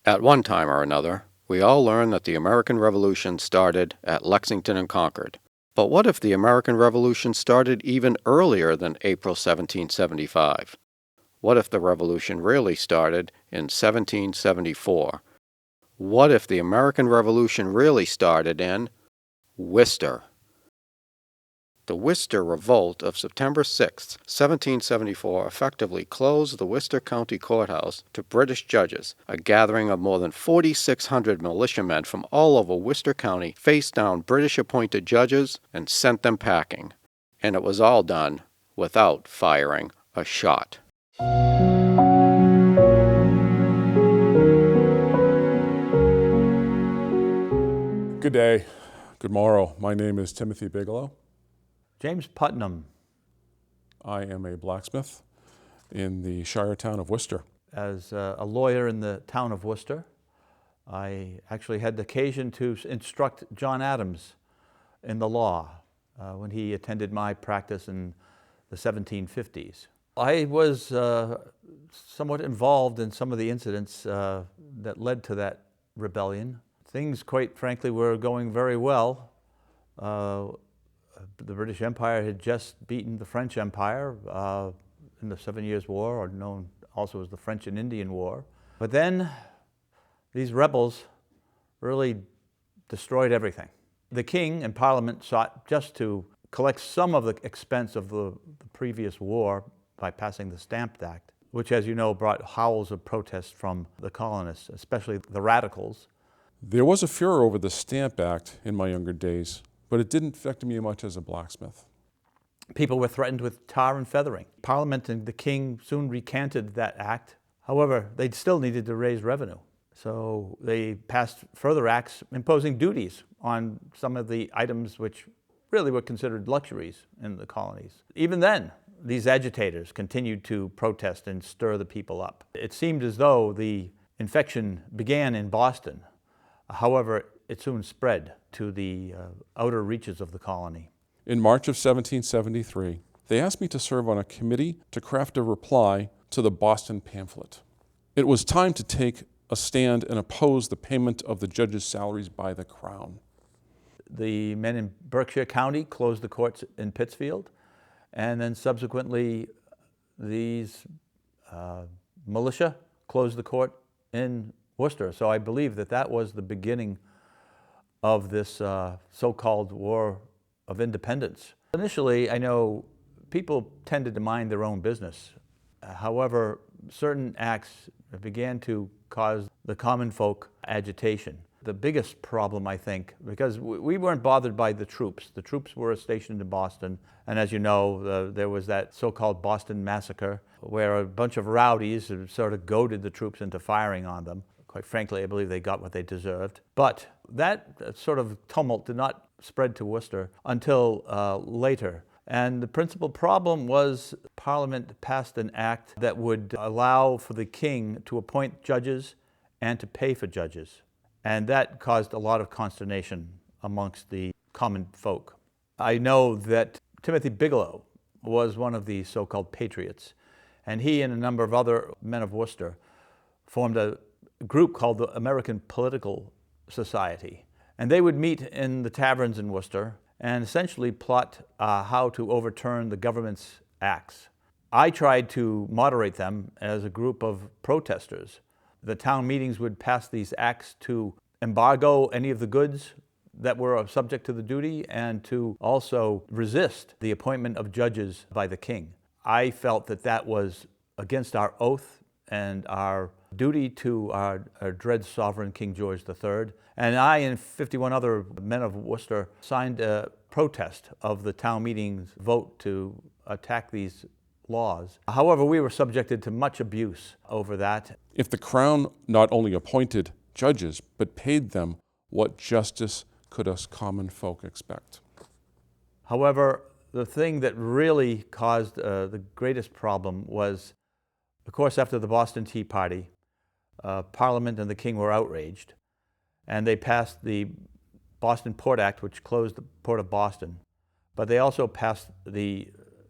At one time or another, we all learned that the American Revolution started at Lexington and Concord. But what if the American Revolution started even earlier than April 1775? What if the Revolution really started in 1774? What if the American Revolution really started in Worcester? The Worcester Revolt of September 6, 1774 effectively closed the Worcester County Courthouse to British judges. A gathering of more than 4,600 militiamen from all over Worcester County faced down British-appointed judges and sent them packing. And it was all done without firing a shot. Good day, good morrow. My name is Timothy Bigelow. James Putnam. I am a blacksmith in the Shire town of Worcester. As a lawyer in the town of Worcester, I actually had the occasion to instruct John Adams in the law when he attended my practice in the 1750s. I was somewhat involved in some of the incidents that led to that rebellion. Things, quite frankly, were going very well. The British Empire had just beaten the French Empire in the 7 Years' War, or known also as the French and Indian War. But then these rebels really destroyed everything. The king and Parliament sought just to collect some of the expense of the previous war by passing the Stamp Act, which, as you know, brought howls of protest from the colonists, especially the radicals. There was a furor over the Stamp Act in my younger days, but it didn't affect me much as a blacksmith. People were threatened with tar and feathering. Parliament and the king soon recanted that act. However, they still needed to raise revenue. So they passed further acts imposing duties on some of the items which really were considered luxuries in the colonies. Even then, these agitators continued to protest and stir the people up. It seemed as though the infection began in Boston. However, it soon spread to the outer reaches of the colony. In March of 1773, they asked me to serve on a committee to craft a reply to the Boston pamphlet. It was time to take a stand and oppose the payment of the judges' salaries by the Crown. The men in Berkshire County closed the courts in Pittsfield, and then subsequently these militia closed the court in Worcester. So I believe that that was the beginning of this so-called War of Independence. Initially, I know people tended to mind their own business. However, certain acts began to cause the common folk agitation. The biggest problem, I think, because we weren't bothered by the troops. The troops were stationed in Boston, and as you know, there was that so-called Boston Massacre, where a bunch of rowdies sort of goaded the troops into firing on them. Quite frankly, I believe they got what they deserved. But that sort of tumult did not spread to Worcester until later. And the principal problem was Parliament passed an act that would allow for the king to appoint judges and to pay for judges. And that caused a lot of consternation amongst the common folk. I know that Timothy Bigelow was one of the so-called patriots, and he and a number of other men of Worcester formed a group called the American Political Society. And they would meet in the taverns in Worcester and essentially plot how to overturn the government's acts. I tried to moderate them as a group of protesters. The town meetings would pass these acts to embargo any of the goods that were subject to the duty and to also resist the appointment of judges by the king. I felt that that was against our oath and our duty to our dread sovereign, King George III. And I and 51 other men of Worcester signed a protest of the town meeting's vote to attack these laws. However, we were subjected to much abuse over that. If the Crown not only appointed judges, but paid them, what justice could us common folk expect? However, the thing that really caused the greatest problem was, of course, after the Boston Tea Party, Parliament and the king were outraged, and they passed the Boston Port Act, which closed the port of Boston. But they also passed the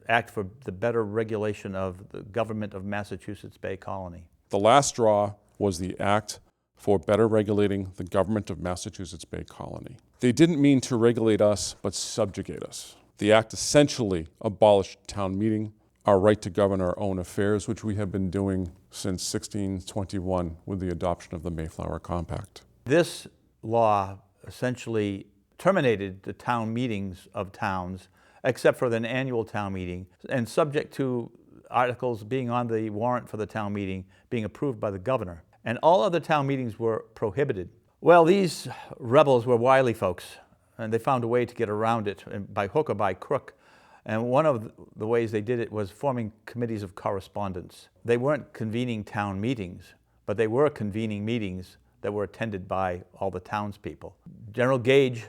Act for the better regulation of the government of Massachusetts Bay Colony. The last straw was the act for better regulating the government of Massachusetts Bay Colony. They didn't mean to regulate us, but subjugate us. The act essentially abolished town meeting, our right to govern our own affairs, which we have been doing since 1621 with the adoption of the Mayflower Compact. This law essentially terminated the town meetings of towns, except for an annual town meeting, and subject to articles being on the warrant for the town meeting being approved by the governor. And all other town meetings were prohibited. Well, these rebels were wily folks, and they found a way to get around it by hook or by crook. And one of the ways they did it was forming committees of correspondence. They weren't convening town meetings, but they were convening meetings that were attended by all the townspeople. General Gage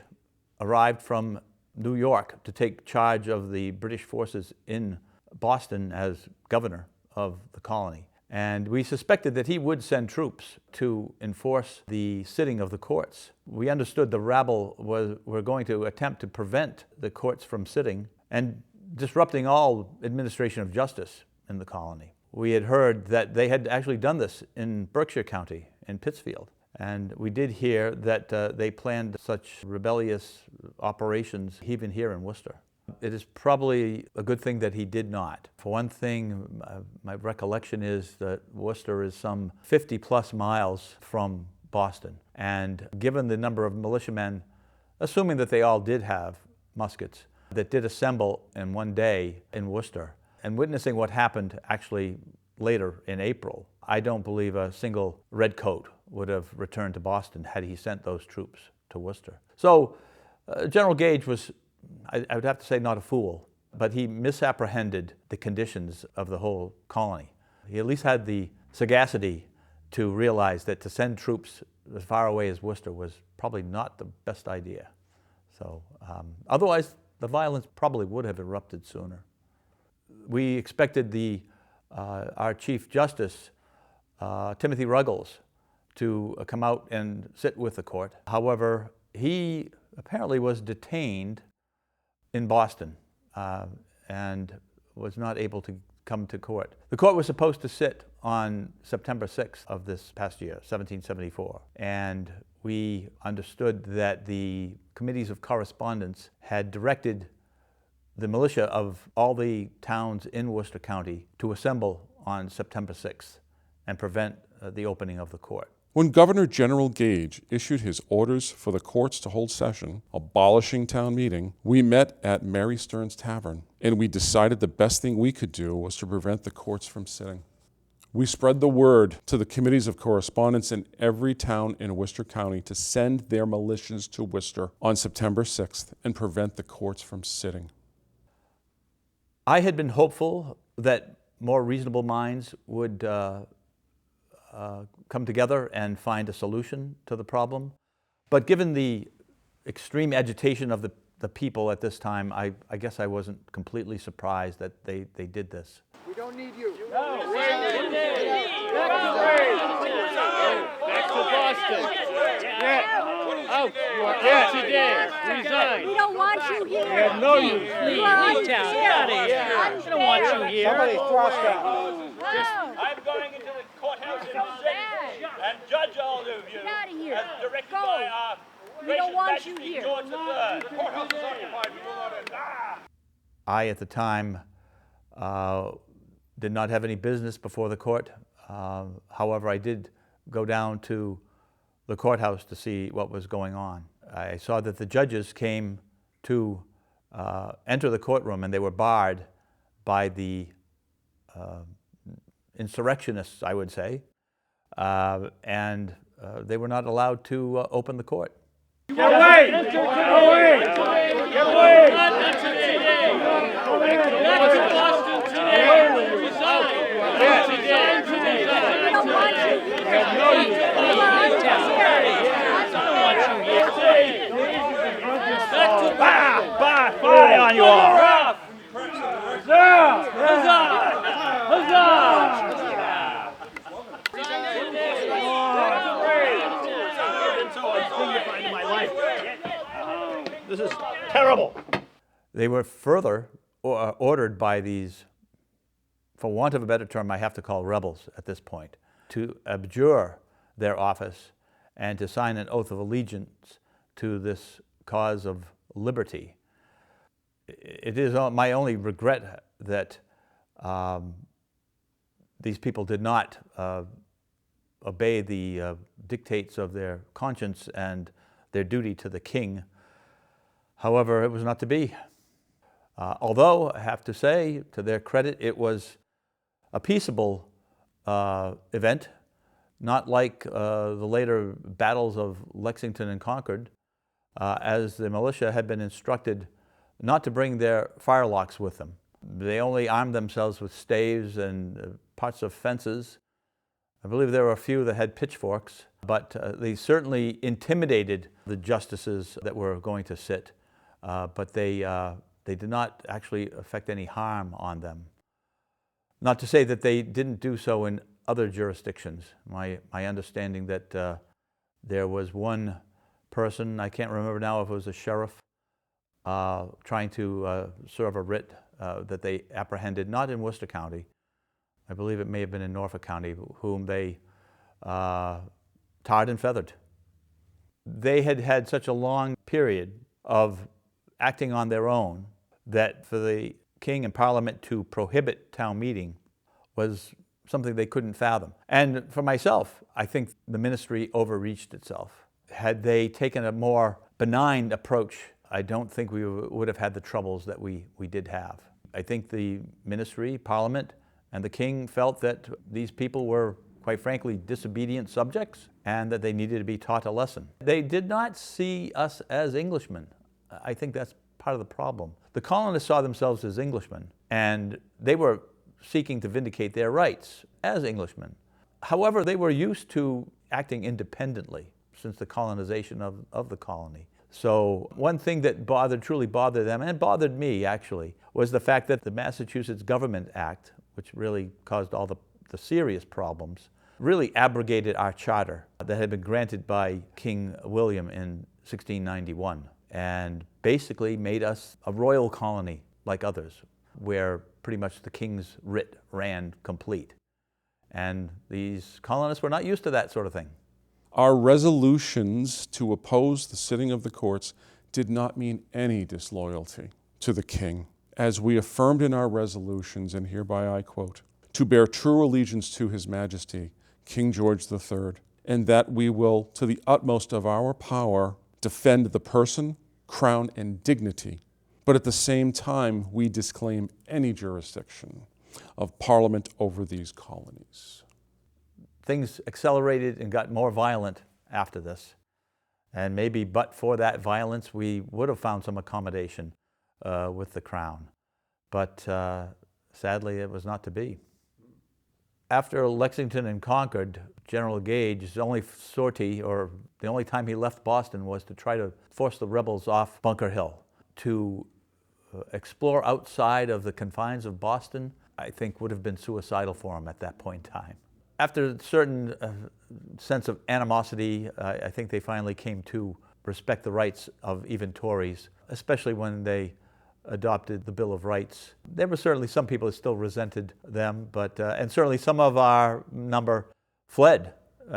arrived from New York to take charge of the British forces in Boston as governor of the colony. And we suspected that he would send troops to enforce the sitting of the courts. We understood the rabble were going to attempt to prevent the courts from sitting and disrupting all administration of justice in the colony. We had heard that they had actually done this in Berkshire County, in Pittsfield. And we did hear that they planned such rebellious operations even here in Worcester. It is probably a good thing that he did not. For one thing, my recollection is that Worcester is some 50-plus miles from Boston. And given the number of militiamen, assuming that they all did have muskets, that did assemble in one day in Worcester, and witnessing what happened actually later in April, I don't believe a single redcoat would have returned to Boston had he sent those troops to Worcester. So General Gage was, I would have to say, not a fool, but he misapprehended the conditions of the whole colony. He at least had the sagacity to realize that to send troops as far away as Worcester was probably not the best idea. So otherwise, the violence probably would have erupted sooner. We expected our Chief Justice, Timothy Ruggles, to come out and sit with the court. However, he apparently was detained in Boston and was not able to come to court. The court was supposed to sit on September 6th of this past year, 1774, and we understood that the committees of correspondence had directed the militia of all the towns in Worcester County to assemble on September 6th and prevent the opening of the court. When Governor General Gage issued his orders for the courts to hold session, abolishing town meeting, we met at Mary Stern's Tavern, and we decided the best thing we could do was to prevent the courts from sitting. We spread the word to the committees of correspondence in every town in Worcester County to send their militias to Worcester on September 6th and prevent the courts from sitting. I had been hopeful that more reasonable minds would come together and find a solution to the problem. But given the extreme agitation of the people at this time, I guess I wasn't completely surprised that they did this. We don't need you. No. Back to Boston. Yeah. Out. You are out today. Resign. We don't want you here. We have no use. You are Leave town. Get out of here. We don't want you here. Somebody's crossed out. I'm going into the courthouse and judge all of you. Get out of here. As directed Go. by our We don't gracious want you Majesty here. George III. The courthouse is occupied. We will not enter. I, at the time, did not have any business before the court. However, I did go down to the courthouse to see what was going on. I saw that the judges came to enter the courtroom, and they were barred by the insurrectionists, I would say, and they were not allowed to open the court. Get away! Get away! Get away! Not today. Not to Boston today. Resign. Resign today. We don't want you here. We have no use. Leave town. Get out of here. I don't want you here. Back to Bah! Fire on you all! Huzzah! Huzzah! Huzzah! This is terrible. They were further ordered by these, for want of a better term, I have to call rebels at this point, to abjure their office and to sign an oath of allegiance to this cause of liberty. It is my only regret that these people did not obey the dictates of their conscience and their duty to the king. However, it was not to be. Although, I have to say, to their credit, it was a peaceable event, not like the later battles of Lexington and Concord, as the militia had been instructed not to bring their firelocks with them. They only armed themselves with staves and parts of fences. I believe there were a few that had pitchforks, but they certainly intimidated the justices that were going to sit, but they did not actually affect any harm on them. Not to say that they didn't do so in other jurisdictions. My understanding that there was one person, I can't remember now if it was a sheriff, trying to serve a writ that they apprehended, not in Worcester County, I believe it may have been in Norfolk County, whom they tarred and feathered. They had had such a long period of acting on their own that for the king and parliament to prohibit town meeting was something they couldn't fathom. And for myself, I think the ministry overreached itself. Had they taken a more benign approach, I don't think we would have had the troubles that we did have. I think the ministry, parliament, and the king felt that these people were, quite frankly, disobedient subjects and that they needed to be taught a lesson. They did not see us as Englishmen. I think that's part of the problem. The colonists saw themselves as Englishmen, and they were seeking to vindicate their rights as Englishmen. However, they were used to acting independently since the colonization of the colony. So one thing that truly bothered them, and bothered me actually, was the fact that the Massachusetts Government Act, which really caused all the serious problems, really abrogated our charter that had been granted by King William in 1691 and basically made us a royal colony like others, where pretty much the king's writ ran complete. And these colonists were not used to that sort of thing. Our resolutions to oppose the sitting of the courts did not mean any disloyalty to the king, as we affirmed in our resolutions, and hereby I quote, to bear true allegiance to His Majesty, King George III, and that we will, to the utmost of our power, defend the person, crown, and dignity, but at the same time we disclaim any jurisdiction of Parliament over these colonies. Things accelerated and got more violent after this. And maybe but for that violence, we would have found some accommodation with the Crown. But sadly, it was not to be. After Lexington and Concord, General Gage's only sortie, or the only time he left Boston, was to try to force the rebels off Bunker Hill. To explore outside of the confines of Boston, I think would have been suicidal for him at that point in time. After a certain sense of animosity, I think they finally came to respect the rights of even Tories, especially when they adopted the Bill of Rights. There were certainly some people that still resented them, but and certainly some of our number fled,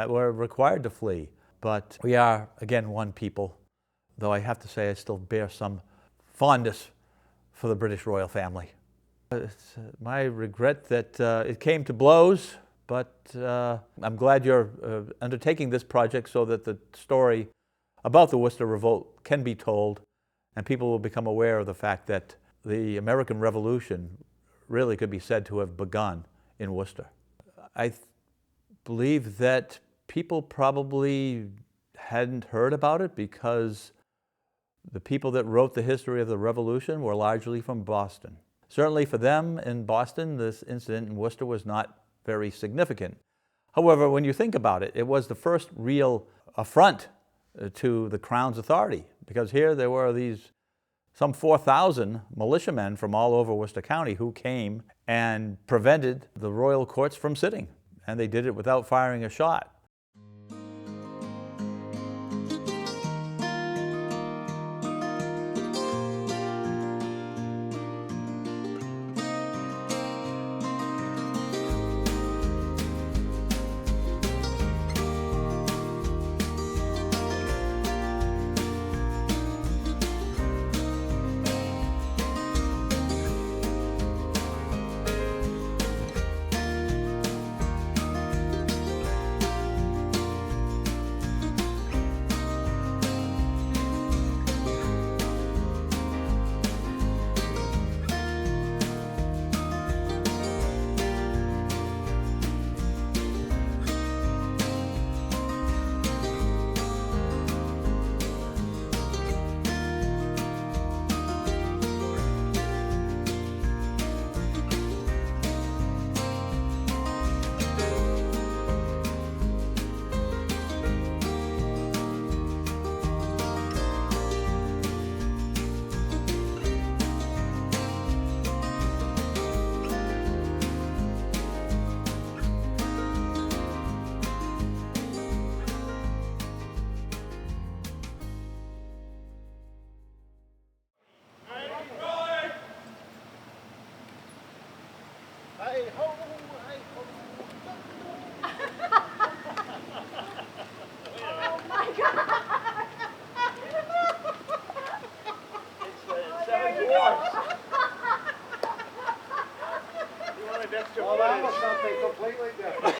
were required to flee. But we are, again, one people, though I have to say I still bear some fondness for the British royal family. It's my regret that it came to blows, but I'm glad you're undertaking this project so that the story about the Worcester Revolt can be told and people will become aware of the fact that the American Revolution really could be said to have begun in Worcester. I believe that people probably hadn't heard about it because the people that wrote the history of the Revolution were largely from Boston. Certainly for them in Boston, this incident in Worcester was not very significant. However, when you think about it, it was the first real affront to the Crown's authority, because here there were some 4,000 militiamen from all over Worcester County who came and prevented the royal courts from sitting, and they did it without firing a shot. Well, that was something completely different.